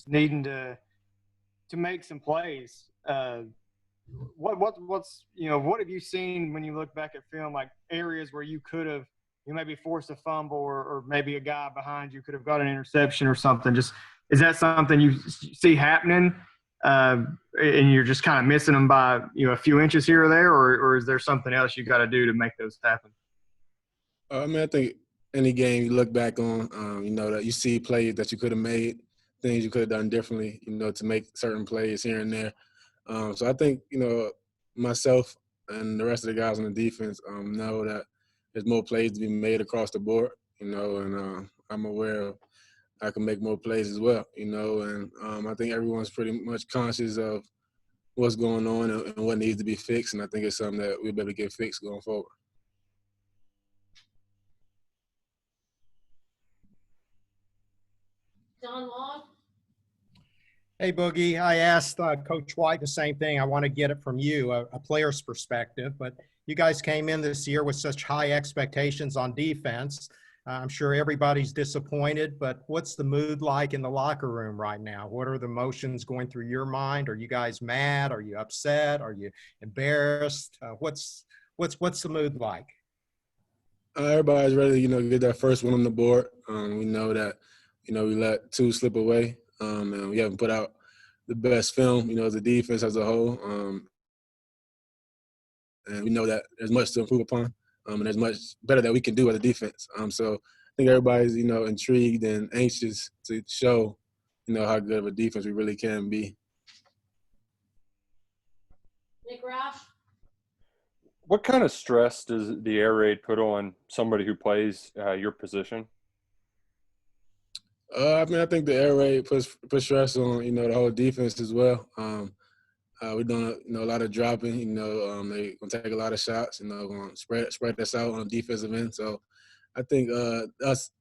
needing to make some plays. What's what have you seen when you look back at film, like areas where you could have maybe forced a fumble, or maybe a guy behind you could have got an interception or something? Just is that something you see happening, and you're just kind of missing them by a few inches here or there, or is there something else you got to do to make those happen? I think any game you look back on, that you see plays that you could have made, things you could have done differently, to make certain plays here and there. So I think, myself and the rest of the guys on the defense know that there's more plays to be made across the board, and I'm aware of I can make more plays as well, and I think everyone's pretty much conscious of what's going on and what needs to be fixed, and I think it's something that we'll be able to get fixed going forward. John Long. Hey, Boogie. I asked Coach White the same thing. I want to get it from you, a player's perspective. But you guys came in this year with such high expectations on defense. I'm sure everybody's disappointed, but what's the mood like in the locker room right now? What are the emotions going through your mind? Are you guys mad? Are you upset? Are you embarrassed? What's the mood like? Everybody's ready to, get that first one on the board. We know that, we let two slip away. And we haven't put out the best film, as a defense as a whole. And we know that there's much to improve upon, and there's much better that we can do as a defense. So I think everybody's, intrigued and anxious to show, how good of a defense we really can be. Nick Roush. What kind of stress does the air raid put on somebody who plays your position? I think the air raid puts stress on, the whole defense as well. We're doing, a lot of dropping. They're going to take a lot of shots. Going to spread us out on the defensive end. So I think us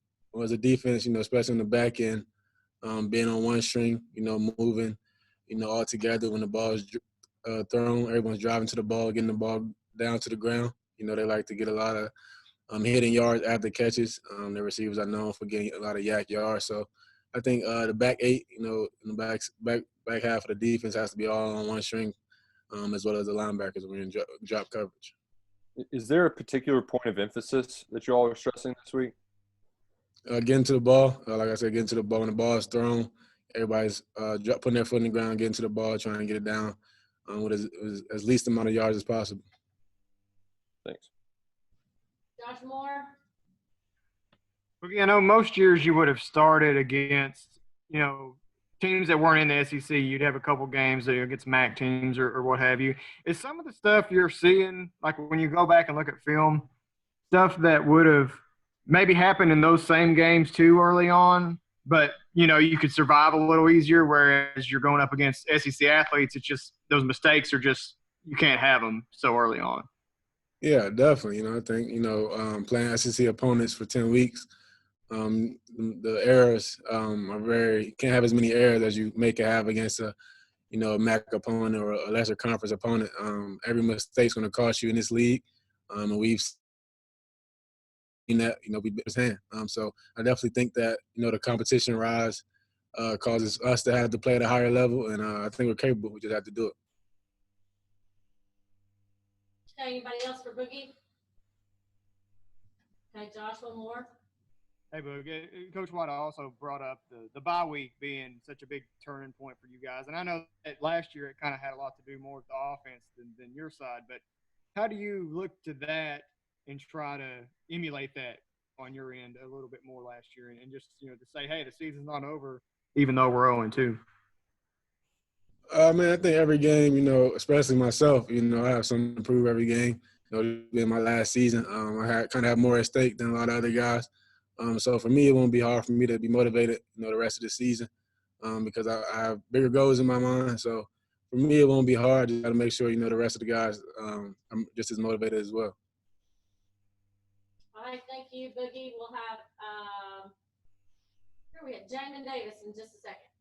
as a defense, especially in the back end, being on one string, moving, all together when the ball is thrown, everyone's driving to the ball, getting the ball down to the ground. They like to get a lot of hitting yards after catches. The receivers are known for getting a lot of yak yards. So I think the back eight, in the back half of the defense has to be all on one string, as well as the linebackers when we're in drop coverage. Is there a particular point of emphasis that you all are stressing this week? Getting to the ball. Like I said, getting to the ball. When the ball is thrown, everybody's putting their foot in the ground, getting to the ball, trying to get it down with as least amount of yards as possible. Thanks. Josh Moore. I know most years you would have started against, teams that weren't in the SEC. You'd have a couple games against MAC teams or what have you. Is some of the stuff you're seeing, like when you go back and look at film, stuff that would have maybe happened in those same games too early on, but, you could survive a little easier, whereas you're going up against SEC athletes, it's just those mistakes are just you can't have them so early on. Yeah, definitely. I think, playing SEC opponents for 10 weeks, the errors can't have as many errors as you may have against a MAC opponent or a lesser conference opponent. Every mistake's going to cost you in this league, and we've seen that, we bit his hand. So I definitely think that, the competition rise causes us to have to play at a higher level, and I think we're capable. We just have to do it. Anybody else for Boogie? Okay, Josh, one more. Hey, Boogie. Coach White also brought up the bye week being such a big turning point for you guys. And I know that last year it kind of had a lot to do more with the offense than your side. But how do you look to that and try to emulate that on your end a little bit more last year and just, to say, hey, the season's not over, even though we're 0-2? I think every game, especially myself, I have something to prove every game. In my last season, I kind of have more at stake than a lot of other guys. So for me, it won't be hard for me to be motivated, the rest of the season, because I have bigger goals in my mind. So for me, it won't be hard. Just got to make sure, the rest of the guys, I'm just as motivated as well. All right, thank you, Boogie. We'll have here we have Jamin Davis in just a second.